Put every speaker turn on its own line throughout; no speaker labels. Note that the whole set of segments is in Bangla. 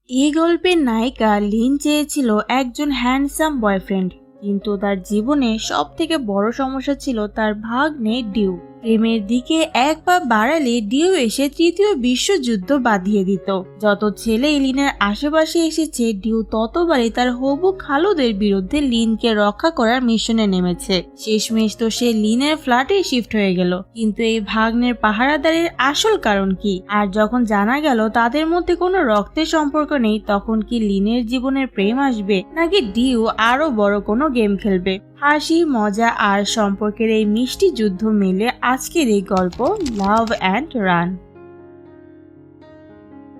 এই গল্পের নায়িকা লিন চেয়েছিল একজন হ্যান্ডসাম বয়ফ্রেন্ড, কিন্তু তার জীবনে সব থেকে বড় সমস্যা ছিল তার ভাগ্নে ডিউ। প্রেমের দিকে এক পা বাড়ালে ডিউ এসে তৃতীয় বিশ্বযুদ্ধ বাঁধিয়ে দিত। যত ছেলে লিনের আশেপাশে এসেছে, ডিউ ততবারই তার হবু খালুদের বিরুদ্ধে লিনকে রক্ষা করার মিশনে নেমেছে। শেষমেশ তো সে লিনের ফ্ল্যাটে শিফট হয়ে গেল। কিন্তু এই ভাগ্নের পাহারাদারের আসল কারণ কি, আর যখন জানা গেল তাদের মধ্যে কোনো রক্তের সম্পর্ক নেই, তখন কি লিনের জীবনের প্রেম আসবে, নাকি ডিউ আরো বড় কোনো গেম খেলবে? হাসি, মজা আর সম্পর্কের এই মিষ্টি যুদ্ধ মিলে আজকের এই গল্প লাভ অ্যান্ড রান।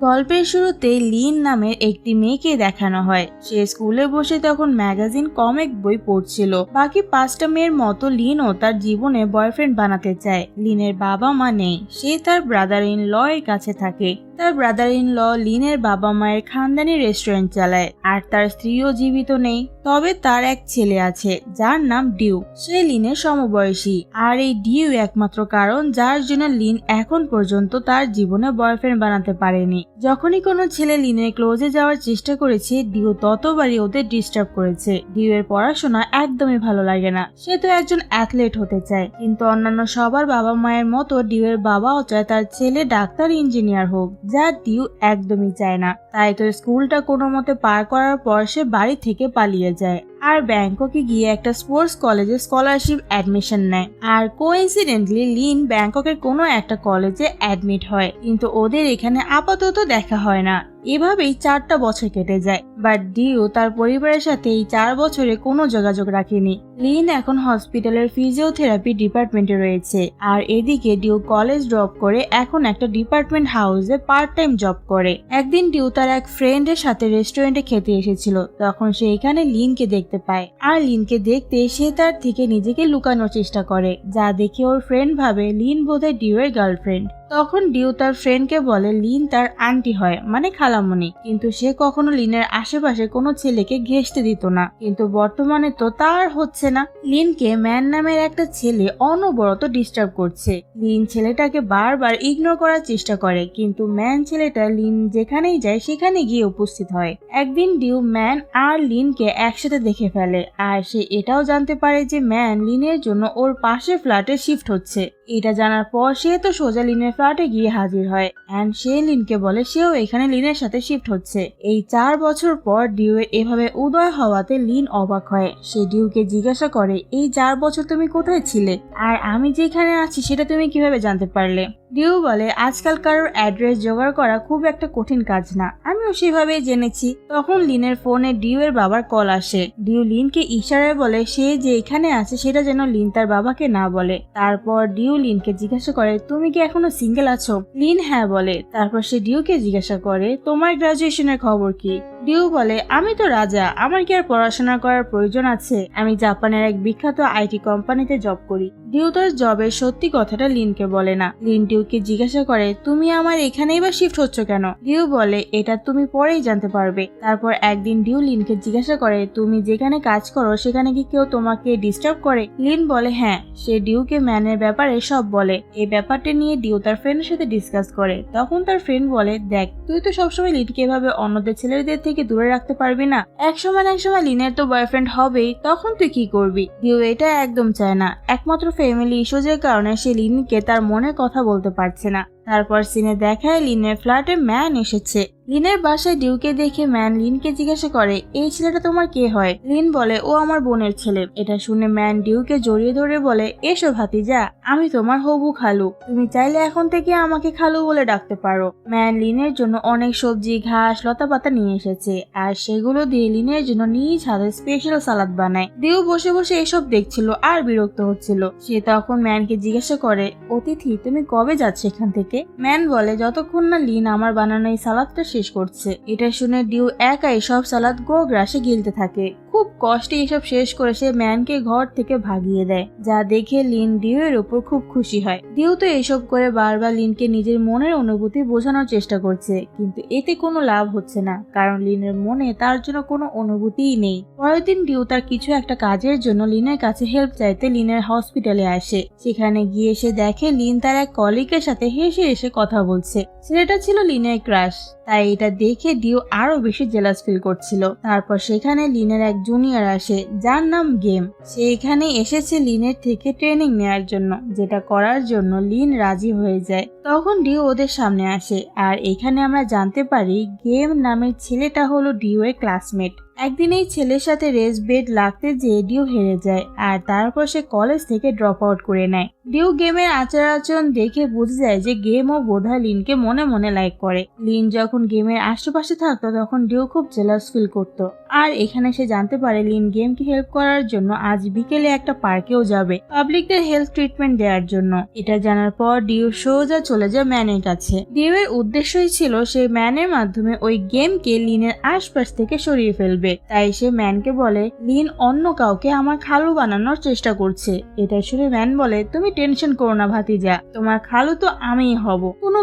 গল্পের শুরুতে লিন নামের একটি মেয়েকে দেখানো হয়। সে স্কুলে বসে তখন ম্যাগাজিন কমিক বই পড়ছিল। বাকি 5টা মেয়ের মতো লিনও তার জীবনে বয়ফ্রেন্ড বানাতে চায়। লিনের বাবা মা নেই, সে তার ব্রাদার ইন ল এর কাছে থাকে। তার ব্রাদার ইন ল লিনের বাবা মায়ের খানদানি রেস্টুরেন্ট চালায়, আর তার স্ত্রীও জীবিত নেই। তবে তার এক ছেলে আছে যার নাম ডিউ। সে লিনের সমবয়সী, আর এই ডিউ একমাত্র কারণ যার জন্য লিন এখন পর্যন্ত তার জীবনে বয়ফ্রেন্ড বানাতে পারেনি। যখনই কোনো ছেলে লিনের ক্লোজে যাওয়ার চেষ্টা করেছে, ডিউ ততবারই ওদের ডিস্টার্ব করেছে। ডিউ এর পড়াশোনা একদমই ভালো লাগে না, সে তো একজন অ্যাথলেট হতে চায়। কিন্তু অন্যান্য সবার বাবা মায়ের মতো ডিউ এর বাবাও চায় তার ছেলে ডাক্তার ইঞ্জিনিয়ার হোক, যা ডিউ একদমই চায় না। তাই তো স্কুলটা কোনো মতে পার করার পর সে বাড়ি থেকে পালিয়ে যায় আর ব্যাংককে গিয়ে একটা স্পোর্টস কলেজে স্কলারশিপ অ্যাডমিশন নেয়। আর কোইন্সিডেন্টলি লিন ব্যাংককের কোনো একটা কলেজে অ্যাডমিট হয়, কিন্তু ওদের এখানে আপাতত দেখা হয় না। এভাবেই 4টা বছর কেটে যায়, বাট ডিউ তার পরিবারের সাথে এই 4 বছরে কোনো যোগাযোগ রাখেনি। লিন এখন হসপিটালের ফিজিওথেরাপি ডিপার্টমেন্টে রয়েছে, আর এদিকে ডিউ কলেজ ড্রপ করে এখন একটা ডিপার্টমেন্ট হাউসে পার্ট টাইম জব করে। একদিন ডিউ তার এক ফ্রেন্ডের সাথে রেস্টুরেন্টে খেতে এসেছিল, তখন সে এখানে লিনকে দেখতে পায়। আর লিনকে দেখতে সে তার থেকে নিজেকে লুকানোর চেষ্টা করে, যা দেখে ওর ফ্রেন্ড ভাবে লিন বোধহয় ডিউ এর গার্লফ্রেন্ড। তখন ডিউ তার ফ্রেন্ডকে বলে লিন তার আন্টি হয়, মানে খালামণি, কিন্তু সে কখনো লিনের আশেপাশে কোনো ছেলেকে ঘেঁষতে দিত না। কিন্তু বর্তমানে তো তার হচ্ছে না। লিনকে ম্যান নামের একটা ছেলে অনবরত ডিস্টার্ব করছে। লিন ছেলেটাকে বারবার ইগনোর করার চেষ্টা করে, কিন্তু ম্যান ছেলেটা লিন যেখানেই যায় সেখানে গিয়ে উপস্থিত হয়। একদিন ডিউ ম্যান আর লিনকে একসাথে দেখে ফেলে, আর সে এটাও জানতে পারে যে ম্যান লিনের জন্য ওর পাশে ফ্ল্যাটে শিফট হচ্ছে। এটা জানার পর সে তো সোজা লিনের ফ্ল্যাটে গিয়ে হাজির হয়, এন্ড সে লিনকে বলে সেও এখানে লিনের সাথে শিফট হচ্ছে। এই 4 বছর পর ডিউ এর এভাবে উদয় হওয়াতে লিন অবাক হয়। সে ডিউকে জিজ্ঞাসা করে, এই 4 বছর তুমি কোথায় ছিলে, আর আমি যেখানে আছি সেটা তুমি কিভাবে জানতে পারলে? ডিউ বলে, আজকাল কারোর অ্যাড্রেস জোগাড় করা খুব একটা কঠিন কাজ না, আমিও সেভাবেই জেনেছি। তখন লিনের ফোনে ডিউ এর বাবার কল আসে। ডিউ লিনকে ইশারায় বলে সে যে এখানে আছে সেটা যেন লিন তার বাবাকে না বলে। তারপর ডিউ লিনকে জিজ্ঞাসা করে, তুমি কি এখনো সিঙ্গেল আছো? লিন হ্যাঁ বলে। তারপর সে ডিউকে জিজ্ঞাসা করে, তোমার গ্রাজুয়েশনের খবর কি? ডিউ বলে, আমি তো রাজা, আমার কি আর পড়াশোনা করার প্রয়োজন আছে? আমি জাপানের এক বিখ্যাত আইটি কোম্পানিতে জব করি। ডিউ তার জবের সত্যি কথাটা লিনকে বলে না। লিন ডিউকে জিজ্ঞাসা করে, তুমি আমার এখানেই বা শিফট হচ্ছ কেন? ডিউ বলে, এটা তুমি পরেই জানতে পারবে। তারপর একদিন ডিউ লিনকে জিজ্ঞাসা করে, তুমি যেখানে কাজ করো সেখানে কি কেউ তোমাকে ডিস্টার্ব করে? লিন বলে হ্যাঁ। সে ডিউকে ম্যানের ব্যাপারে সব বলে। এই ব্যাপারটা নিয়ে ডিউ তার ফ্রেন্ডের সাথে ডিসকাস করে। তখন তার ফ্রেন্ড বলে, দেখ তুই তো সবসময় লিনকে এভাবে অন্যদের ছেলেদের থেকে দূরে রাখতে পারবি না। এক সময় লিনের তো বয়ফ্রেন্ড হবেই, তখন তুই কি করবি? ডিউ এটা একদম চায় না। একমাত্র ফ্যামিলি ইস্যুজের কারণে সে লিনকে তার মনের কথা বলতে পারছে না। তারপর সিনে দেখায় লিনের ফ্ল্যাটে ম্যান এসেছে। লিনের বাসায় ডিউকে দেখে ম্যান লিনকে জিজ্ঞাসা করে, এই ছেলেটা তোমার কে হয়? লিন বলে, ও আমার বোনের ছেলে। এটা শুনে ম্যান ডিউকে জড়িয়ে ধরে বলে, এসো ভাতিজা, আমি তোমার হবু খালু, তুমি চাইলে এখন থেকে আমাকে খালু বলে ডাকতে পারো। ম্যান লিনের জন্য অনেক সবজি, ঘাস, লতা পাতা নিয়ে এসেছে, আর সেগুলো দিয়ে লিনের জন্য নিজ হাতে স্পেশাল সালাদ বানায়। ডিউ বসে বসে এসব দেখছিল আর বিরক্ত হচ্ছিল। সে তখন ম্যানকে জিজ্ঞাসা করে, অতিথি তুমি কবে যাচ্ছ এখান থেকে? ম্যান বলে, যতক্ষণ না লিন আমার বানানো এই সালাদটা শেষ করছে। এটা শুনে ডিউ একাই সব সালাদ গ্রাসে গিলতে থাকে। খুব কষ্টে এসব শেষ করে সে ম্যানকে ঘর থেকে ভাগিয়ে দেয়, যা দেখে লিন ডিউ এর উপর খুব খুশি হয়। ডিউ তো এসব করে বারবার লিনকে নিজের মনের অনুভূতি বোঝানোর চেষ্টা করছে, কিন্তু এতে কোনো লাভ হচ্ছে না, কারণ লিনের মনে তার জন্য কোনো অনুভূতিই নেই। পরের দিন ডিউ তার কিছু একটা কাজের জন্য লিনের কাছে হেল্প চাইতে লিনের হসপিটালে আসে। সেখানে গিয়ে সে দেখে লিন তার এক কলিগের সাথে হেসে হেসে কথা বলছে। ছেলেটা ছিল লিনের ক্রাশ। তাই এটা দেখে ডিও আরো বেশি জেলাস ফিল করছিল। তারপর সেখানে লিনের এক জুনিয়র আসে যার নাম গেম। সে এখানে এসেছে লিনের থেকে ট্রেনিং নেওয়ার জন্য, যেটা করার জন্য লিন রাজি হয়ে যায়। তখন ডিও ওদের সামনে আসে আর এখানে আমরা জানতে পারি গেম নামের ছেলেটা হলো ডিও এর ক্লাসমেট। একদিন এই ছেলের সাথে রেস বেড লাগতে যেয়ে ডিও হেরে যায় আর তারপর সে কলেজ থেকে ড্রপ আউট করে নেয়। ডিও গেমের আচার আচরণ দেখে বুঝে যায় যে গেমও বোধহয় লিনকে মনে মনে লাইক করে। লিন যখন গেমের আশেপাশে থাকতো তখন ডিও খুব জেলাস ফিল করতো। আর এখানে সে জানতে পারে লিন গেমকে হেল্প করার জন্য আজ বিকেলে একটা পার্কেও যাবে পাবলিকদের হেলথ ট্রিটমেন্ট দেওয়ার জন্য। এটা জানার পর ডিও সোজা চলে যায় ম্যানের কাছে। ডিও এর উদ্দেশ্যই ছিল সে ম্যানের মাধ্যমে ওই গেমকে লিনের আশপাশ থেকে সরিয়ে ফেলবে। তাই সে ম্যানকে বলে লিন অন্য কাউকে আমার খালু বানানোর চেষ্টা করছে। এটা শুনে ম্যান বলে তুমি টেনশন করো না ভাতিজা, তোমার খালু তো আমিই হব, কোনো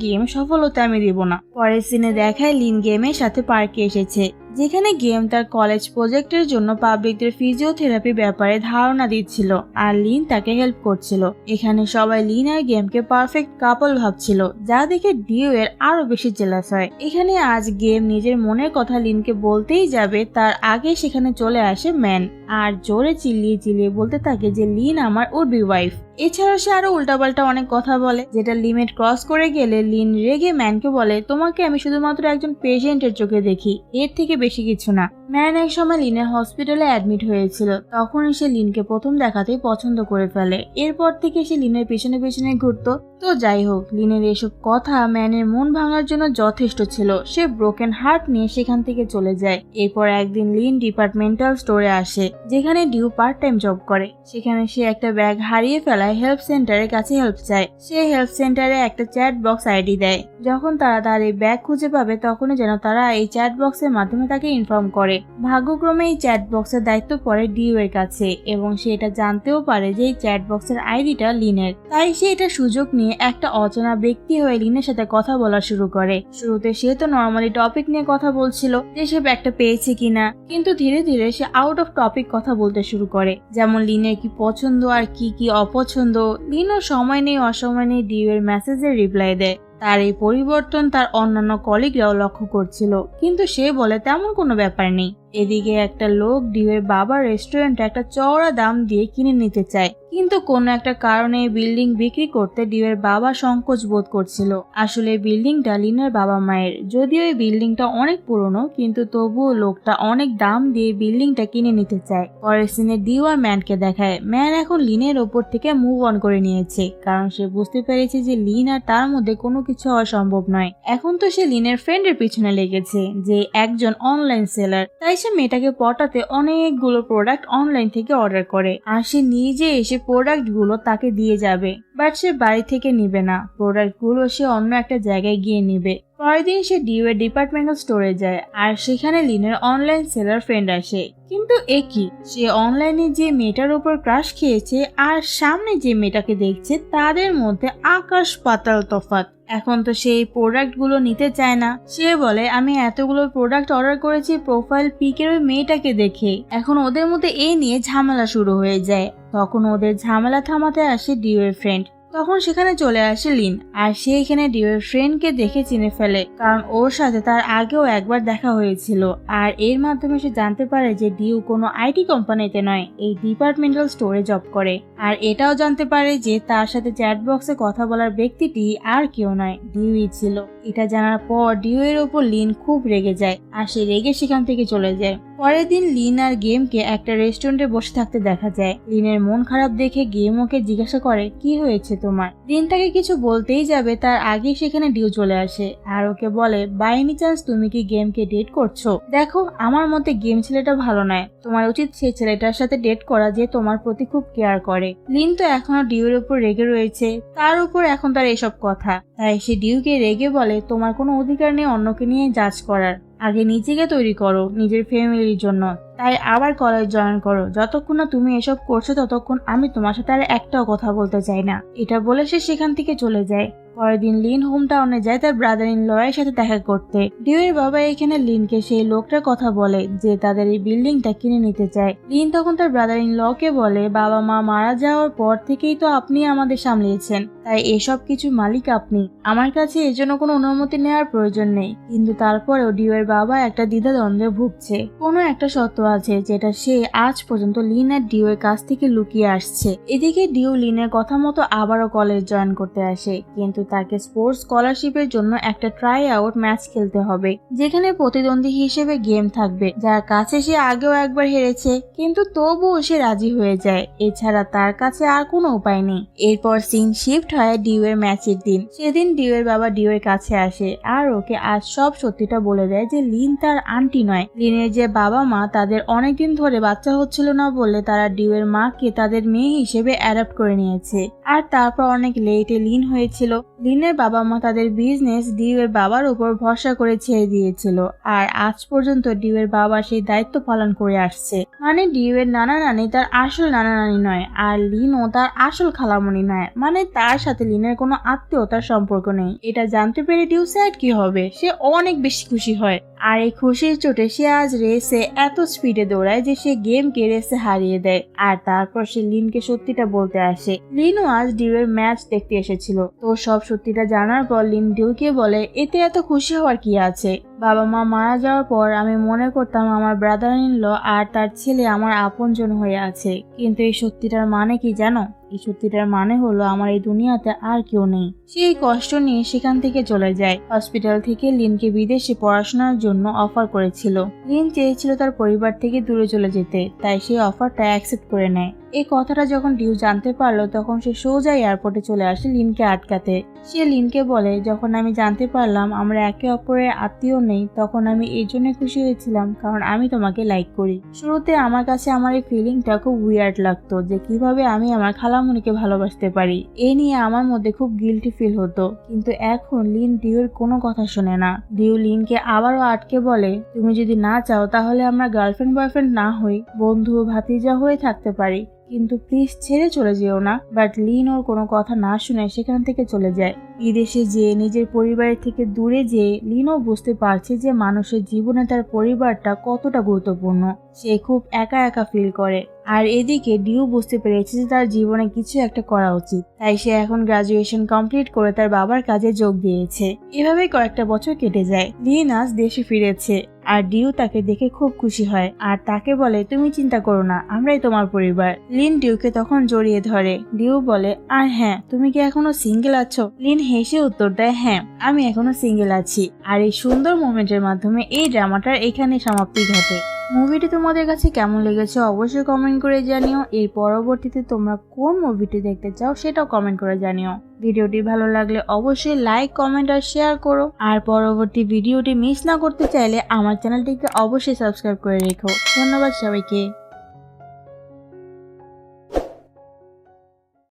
গেম সফলতা আমি দিব না। পরের সিনে দেখায় লিন গেমের সাথে পার্কে এসেছে, যেখানে গেম তার কলেজ প্রজেক্টের জন্য পাবলিকদের ফিজিওথেরাপি ব্যাপারে ধারণা দিচ্ছিল আর লিন তাকে হেল্প করছিল। এখানে সবাই লিন আর গেমকে পারফেক্ট কাপল ভাবছিল, যা দেখে ডিও এর আরো বেশি জেলাস হয়। এখানে আজ গেম নিজের মনের কথা লিনকে বলতেই যাবে তার আগে সেখানে চলে আসে ম্যান আর জোরে চিল্লিয়ে বলতে থাকে যে লিন আমার উড বি ওয়াইফ। এছাড়া সে আরো উল্টাপাল্টা অনেক কথা বলে, যেটা লিমিট ক্রস করে গেলে লিন রেগে ম্যানকে বলে তোমাকে আমি শুধুমাত্র একজন পেশেন্টের চোখে দেখি, এর থেকে বেশি কিছু না। ম্যান এক সময় লিনের হসপিটালে অ্যাডমিট হয়েছিল, তখন সে লিনকে প্রথম দেখাতেই পছন্দ করে ফেলে। এরপর থেকে সে লিনের পেছনে পেছনে ঘুরতো। তো যাই হোক, লিনের এসব কথা ম্যানের মন ভাঙার জন্য যথেষ্ট ছিল। সে ব্রোকেন হার্ট নিয়ে সেখান থেকে চলে যায়। এরপর একদিন লিন ডিপার্টমেন্টাল স্টোরে আসে, যেখানে ডিউ পার্ট টাইম জব করে। সেখানে সে একটা ব্যাগ হারিয়ে ফেলায় হেল্প সেন্টারের কাছে হেল্প চায়। সে হেল্প সেন্টারে একটা চ্যাট বক্স আইডি দেয়। যখন তারা তার এই ব্যাগ খুঁজে পাবে তখনই যেন তারা এই চ্যাট বক্সের মাধ্যমে তাকে ইনফর্ম করে। ভাগ্যক্রমে এই চ্যাট বক্সের দায়িত্ব পড়ে ডিউ এর কাছে এবং সে এটা জানতেও পারে যে এই চ্যাট বক্সের আইডিটা লিনের। তাই সে এটা সুযোগ নিয়ে একটা অচেনা ব্যক্তি হয়ে লিনের সাথে কথা বলা শুরু করে। শুরুতে সে তো নর্মালি টপিক নিয়ে কথা বলছিল যে সে ব্যাগটা পেয়েছে কিনা, কিন্তু ধীরে ধীরে সে আউট অফ টপিক কথা বলতে শুরু করে, যেমন লিনের কি পছন্দ আর কি অপছন্দ। লিনও সময় নেই অসময় নেই ডিউ এর মেসেজের রিপ্লাই দেয়। তার এই পরিবর্তন তার অন্যান্য কলিগরাও লক্ষ্য করছিল, কিন্তু সে বলে তেমন কোনো ব্যাপার নেই। এদিকে একটা লোক ডিউ এর বাবার রেস্টুরেন্টে একটা চওড়া দাম দিয়ে কিনে নিতে চায়, কিন্তু কোনো একটা কারণে বিল্ডিং বিক্রি করতে ডিউ এর বাবা সংকোচ বোধ করছিল। আসলে বিল্ডিংটা লিনের বাবা মায়ের, যদিও এই বিল্ডিংটা অনেক পুরনো, কিন্তু তবুও লোকটা অনেক দাম দিয়ে বিল্ডিংটা কিনে নিতে চায়। পরের সিনে ডিউ আর ম্যানকে দেখায়। ম্যান এখন লিনের ওপর থেকে মুভ অন করে নিয়েছে, কারণ সে বুঝতে পেরেছে যে লিন আর তার মধ্যে কোনো কিছু হওয়া সম্ভব নয়। এখন তো সে লিনের ফ্রেন্ডের পিছনে লেগেছে, যে একজন অনলাইন সেলার। তাই সে মেয়েটাকে পটাতে অনেকগুলো প্রোডাক্ট অনলাইন থেকে অর্ডার করে আর সে নিজে এসে প্রোডাক্ট গুলো তাকে দিয়ে যাবে, বাট সে বাড়ি থেকে নিবে না, প্রোডাক্ট গুলো সে অন্য একটা জায়গায় গিয়ে নিবে। পরের দিন সে ডিউ এর ডিপার্টমেন্টাল স্টোরে যায় আর সেখানে লিনের অনলাইন সেলার ফ্রেন্ড আসে। কিন্তু একই, সে অনলাইনে যে মেয়েটার উপর ক্রাশ খেয়েছে আর সামনে যে মেয়েটাকে দেখছে তাদের মধ্যে আকাশ পাতাল তফাৎ। এখন তো সেই প্রোডাক্ট গুলো নিতে চায় না। সে বলে আমি এতগুলো প্রোডাক্ট অর্ডার করেছি প্রোফাইল পিকের ওই মেয়েটাকে দেখে। এখন ওদের মধ্যে এই নিয়ে ঝামেলা শুরু হয়ে যায়। তখন ওদের ঝামেলা থামাতে আসে ডিউ এর ফ্রেন্ড। তখন সেখানে চলে আসে লিন আর সে এখানে ডিউ এর ফ্রেন্ডকে দেখে চিনে ফেলে, কারণ ওর সাথে তার আগেও একবার দেখা হয়েছিল। আর এর মাধ্যমে সে জানতে পারে যে ডিউ কোনো আইটি কোম্পানিতে নয়, এই ডিপার্টমেন্টাল স্টোরে জব করে। আর এটাও জানতে পারে যে তার সাথে চ্যাট বক্সে কথা বলার ব্যক্তিটি আর কেউ নয়, ডিউই ছিল। এটা জানার পর ডিউ এর ওপর লিন খুব রেগে যায় আর সে রেগে সেখান থেকে চলে যায়। পরের দিন লিন আর গেমকে একটা রেস্টুরেন্টে বসে থাকতে দেখা যায়। লিনের মন খারাপ দেখে গেম ওকে জিজ্ঞাসা করে কি হয়েছে তোমার। লিন তাকে কিছু বলতেই যাবে তার আগে সেখানে ডিউ চলে আসে আর ওকে বলে বাই এনি চান্স তুমি কি গেমকে ডেট করছো? দেখো আমার মতে গেম ছেলেটা ভালো নয়, তোমার উচিত সেই ছেলেটার সাথে ডেট করা যে তোমার প্রতি খুব কেয়ার করে। লিন তো এখনো ডিউর উপর রেগে রয়েছে, তার উপর এখন তার এসব কথা। তাই সে ডিউকে রেগে বলে তোমার কোনো অধিকার নেই অন্যকে নিয়ে জাজ করার, আগে নিজেকে তৈরি করো নিজের ফ্যামিলির জন্য, তাই আবার কলেজ জয়েন করো। যতক্ষণ না তুমি এসব করছো ততক্ষণ আমি তোমার সাথে আর একটাও কথা বলতে চাই না। এটা বলে সে সেখান থেকে চলে যায়। পরের দিন লিন হোম টাউনে যায় তার ব্রাদার ইন ল এর সাথে দেখা করতে। ডিউয়ের বাবা এখানে লিনকে সেই লোকটার কথা বলে যে তাদের এই বিল্ডিংটা কিনে নিতে চায়। লিন তখন তার ব্রাদার ইন ল কে বলে, বাবা মা মারা যাওয়ার পর থেকেই তো আপনি আমাদের সামলিয়েছেন, তাই এসব কিছু মালিক আপনি। আমার কাছে এর জন্য কোনো অনুমতি নেওয়ার প্রয়োজন নেই। কিন্তু তারপরেও ডিউয়ের বাবা একটা দ্বিধাদ্বন্দ্বে ভুগছে। কোনো একটা সত্য আছে যেটা সে আজ পর্যন্ত লিন আর ডিউয়ের কাছ থেকে লুকিয়ে আসছে। এদিকে ডিউ লিনের কথা মতো আবারও কলেজ জয়েন করতে আসে, কিন্তু তাকে স্পোর্টস স্কলারশিপের জন্য একটা ট্রাই আউট ম্যাচ খেলতে হবে, যেখানে প্রতিদ্বন্দ্বী হিসেবে গেম থাকবে, যার কাছে সে আগেও একবার হেরেছে, কিন্তু তবুও সে রাজি হয়ে যায়। এছাড়া তার কাছে আর কোনো উপায় নেই। এরপর সিন শিফট হয় ডিউয়ের ম্যাচের দিন। সেদিন ডিউয়ের বাবা ডিউয়ের কাছে আসে আর ওকে আজ সব সত্যিটা বলে দেয় যে লিন তার আন্টি নয়। লিনের যে বাবা মা তাদের অনেকদিন ধরে বাচ্চা হচ্ছিল না বলে তারা ডিউয়ের মাকে তাদের মেয়ে হিসেবে অ্যাডাপ্ট করে নিয়েছে। আর তারপর অনেক লেটে লিন হয়েছিল। লিনের বাবা মা তাদের বিজনেস ডিউয়ের বাবার উপর ভরসা করে ছেড়ে দিয়েছিল, আর আজ পর্যন্ত ডিউয়ের বাবা সেই দায়িত্ব পালন করে আসছে। মানে ডিউয়ের নানা নানি তার আসল নানা নানি নয়, আর লিনও তার আসল খালামণি নয়, মানে তার সাথে লিনের কোনো আত্মীয়তার সম্পর্ক নেই। এটা জানতে পেরে ডিউ স্যাড কি হবে, সে অনেক বেশি খুশি হয়। আর এই খুশির চোটে সে আজ রেসে এত স্পিডে দৌড়ায় যে সে গেমকে রেসে হারিয়ে দেয়। আর তারপর সে লিনকে সত্যিটা বলতে আসে। লিনও আজ ডিউয়ের ম্যাচ দেখতে এসেছিল। তো সব সত্যিটা জানার পর লিন ডিউকে বলে, এতে এত খুশি হওয়ার কি আছে? বাবা মা মারা যাওয়ার পর আমি মনে করতাম আমার ব্রাদার ইন ল আর তার ছেলে আমার আপনজন হয়ে আছে, কিন্তু এই সত্যিটার মানে কি জানো? এই সত্যিটার মানে হলো আমার এই দুনিয়াতে আর কেউ নেই। সে এই কষ্ট নিয়ে সেখান থেকে চলে যায়। হসপিটাল থেকে লিনকে বিদেশে পড়াশোনার জন্য অফার করেছিল। লিন চেয়েছিল তার পরিবার থেকে দূরে চলে যেতে, তাই সেই অফারটা অ্যাকসেপ্ট করে নেয়। এই কথাটা যখন ডিউ জানতে পারলো তখন সে সোজা এয়ারপোর্টে চলে আসে লিনকে আটকাতে। সে লিনকে বলে, যখন আমি জানতে পারলাম আমরা একে অপরের আত্মীয় নেই তখন আমি এই জন্য খুশি হয়েছিলাম কারণ আমি তোমাকে লাইক করি। শুরুতে আমার কাছে আমার এই ফিলিংটা খুব উইয়ার্ড লাগতো যে কিভাবে আমি আমার খালামণিকে ভালোবাসতে পারি। এই নিয়ে আমার মধ্যে খুব গিল্টি ফিল হতো, কিন্তু এখন লিন ডিউর কোনো কথা শোনে না। ডিউ লিনকে আবারও আটকে বলে, তুমি যদি না চাও তাহলে আমরা গার্লফ্রেন্ড বয়ফ্রেন্ড না হই, বন্ধু ভাতিজা হয়ে থাকতে পারি, কিন্তু প্লিজ ছেড়ে চলে যেও না। বাট লিন ওর কোনো কথা না শুনে সেখান থেকে চলে যায়। বিদেশে যেয়ে নিজের পরিবারের থেকে দূরে যেয়ে লিনও বুঝতে পারছে যে মানুষের জীবনে তার পরিবারটা কতটা গুরুত্বপূর্ণ। সে খুব একা একা ফিল করে। আর এদিকে ডিউ বুঝতে পেরেছে যে তার জীবনে কিছু একটা করা উচিত, তাই সে এখন গ্রাজুয়েশন কমপ্লিট করে তার বাবার কাজে যোগ দিয়েছে। এভাবেই কয়েকটা বছর কেটে যায়। লিন আজ দেশে ফিরেছে আর ডিউ তাকে দেখে খুব খুশি হয় আর তাকে বলে, তুমি চিন্তা করো না, আমরাই তোমার পরিবার। লিন ডিউকে তখন জড়িয়ে ধরে। ডিউ বলে, আর হ্যাঁ, তুমি কি এখনো সিঙ্গেল আছো? লিন হেসে উত্তর দেয়, হ্যাঁ, আমি এখনো সিঙ্গেল আছি। আর এই সুন্দর মোমেন্টের মাধ্যমে এই ড্রামাটার এখানে সমাপ্তি ঘটে। মুভিটি তোমাদের কাছে কেমন লেগেছে অবশ্যই কমেন্ট করে জানিও। এর পরবর্তীতে তোমরা কোন মুভিটি দেখতে চাও সেটাও কমেন্ট করে জানিও। ভিডিওটি ভালো লাগলে অবশ্যই লাইক, কমেন্ট আর শেয়ার করো। আর পরবর্তী ভিডিওটি মিস না করতে চাইলে আমার চ্যানেলটিকে অবশ্যই সাবস্ক্রাইব করে রেখো। ধন্যবাদ সবাইকে।